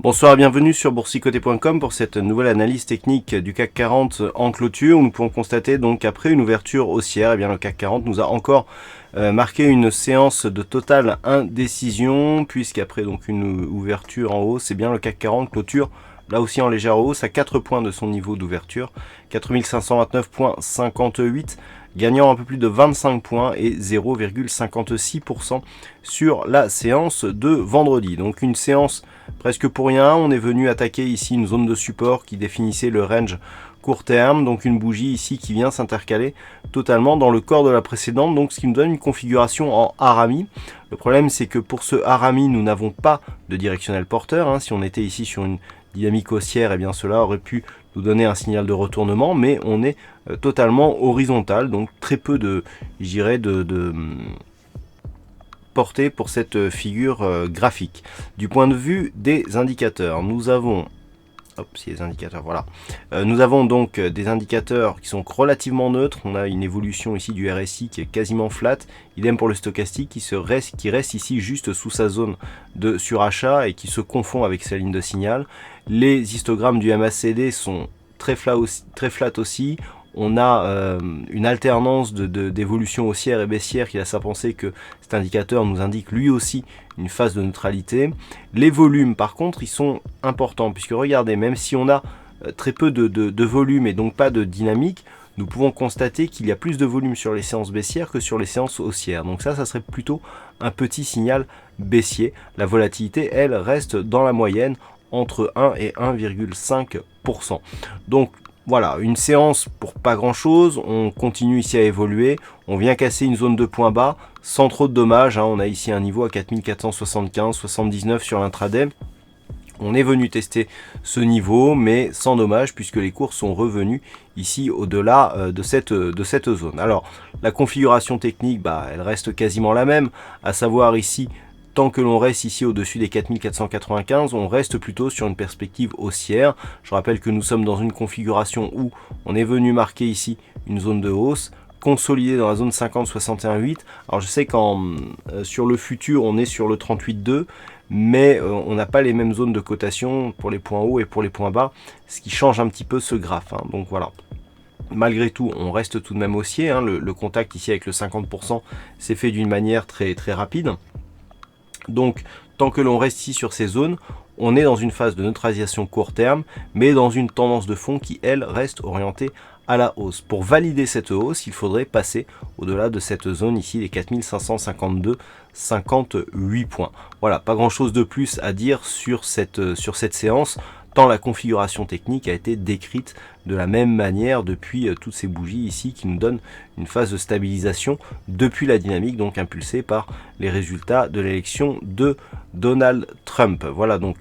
Bonsoir et bienvenue sur boursicoté.com pour cette nouvelle analyse technique du CAC 40 en clôture. Nous pouvons constater donc qu'après une ouverture haussière, eh bien le CAC 40 nous a encore marqué une séance de totale indécision, puisqu'après donc une ouverture en hausse, eh bien le CAC 40 clôture là aussi en légère hausse à 4 points de son niveau d'ouverture, 4529,58, gagnant un peu plus de 25 points et 0,56% sur la séance de vendredi. Donc une séance presque pour rien, on est venu attaquer ici une zone de support qui définissait le range court terme, donc une bougie ici qui vient s'intercaler totalement dans le corps de la précédente, donc ce qui nous donne une configuration en harami. Le problème c'est que pour ce harami, nous n'avons pas de directionnel porteur. Si on était ici sur une dynamique haussière, eh bien cela aurait pu nous donner un signal de retournement, mais on est totalement horizontal, donc très peu de, je dirais, de portée pour cette figure graphique. Du point de vue des indicateurs, nous avons les indicateurs, voilà. Nous avons donc des indicateurs qui sont relativement neutres. On a une évolution ici du RSI qui est quasiment flat. Idem pour le stochastique qui reste ici juste sous sa zone de surachat et qui se confond avec sa ligne de signal. Les histogrammes du MACD sont très flat aussi. On a une alternance d'évolution haussière et baissière qui laisse à penser que cet indicateur nous indique lui aussi une phase de neutralité. Les volumes par contre ils sont importants, puisque regardez, même si on a très peu de volume et donc pas de dynamique, nous pouvons constater qu'il y a plus de volume sur les séances baissières que sur les séances haussières. Donc ça serait plutôt un petit signal baissier. La volatilité, elle, reste dans la moyenne entre 1 et 1,5%. Donc voilà, une séance pour pas grand chose, on continue ici à évoluer, on vient casser une zone de point bas sans trop de dommages, on a ici un niveau à 4475,79 sur l'intraday. On est venu tester ce niveau, mais sans dommage, puisque les cours sont revenus ici au-delà de cette zone. Alors, la configuration technique, elle reste quasiment la même, à savoir ici, tant que l'on reste ici au-dessus des 4495, on reste plutôt sur une perspective haussière. Je rappelle que nous sommes dans une configuration où on est venu marquer ici une zone de hausse, consolidée dans la zone 50-61,8. Alors je sais qu'en sur le futur, on est sur le 38,2, mais on n'a pas les mêmes zones de cotation pour les points hauts et pour les points bas, ce qui change un petit peu ce graphe. Donc voilà. Malgré tout, on reste tout de même haussier. Le contact ici avec le 50% s'est fait d'une manière très rapide. Donc, tant que l'on reste ici sur ces zones, on est dans une phase de neutralisation court terme, mais dans une tendance de fond qui, elle, reste orientée à la hausse. Pour valider cette hausse, il faudrait passer au-delà de cette zone ici, les 4552,58 points. Voilà, pas grand-chose de plus à dire sur cette séance, tant la configuration technique a été décrite de la même manière depuis toutes ces bougies ici qui nous donnent une phase de stabilisation depuis la dynamique, donc impulsée par les résultats de l'élection de Donald Trump. Voilà donc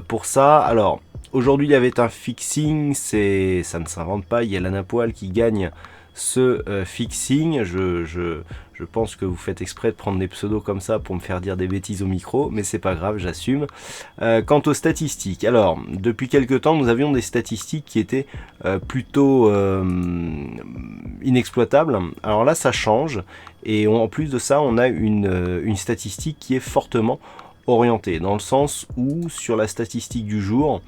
pour ça. Alors aujourd'hui il y avait un fixing, ça ne s'invente pas, il y a Lana Poil qui gagne ce fixing. Je pense que vous faites exprès de prendre des pseudos comme ça pour me faire dire des bêtises au micro, mais c'est pas grave, j'assume. Quant aux statistiques, alors depuis quelques temps nous avions des statistiques qui étaient plutôt inexploitables. Alors là ça change, et en plus de ça on a une statistique qui est fortement orientée, dans le sens où sur la statistique du jour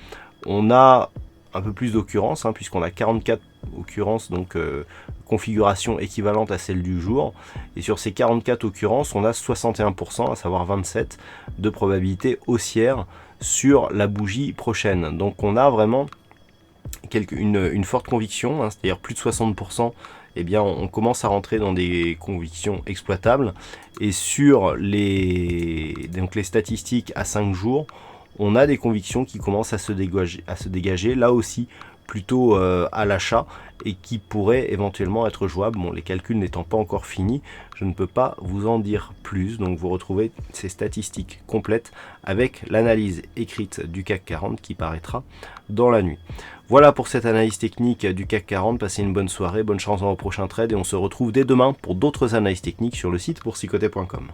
on a un peu plus d'occurrences, puisqu'on a 44 occurrences, donc configuration équivalente à celle du jour, et sur ces 44 occurrences on a 61%, à savoir 27 de probabilité haussière sur la bougie prochaine. Donc on a vraiment une forte conviction, c'est-à-dire plus de 60%. Eh bien on commence à rentrer dans des convictions exploitables, et sur les statistiques à 5 jours, on a des convictions qui commencent à se dégager là aussi plutôt à l'achat, et qui pourraient éventuellement être jouables. Bon, les calculs n'étant pas encore finis, je ne peux pas vous en dire plus. Donc vous retrouvez ces statistiques complètes avec l'analyse écrite du CAC 40 qui paraîtra dans la nuit. Voilà pour cette analyse technique du CAC 40. Passez une bonne soirée, bonne chance dans vos prochains trades, et on se retrouve dès demain pour d'autres analyses techniques sur le site boursicoté.com.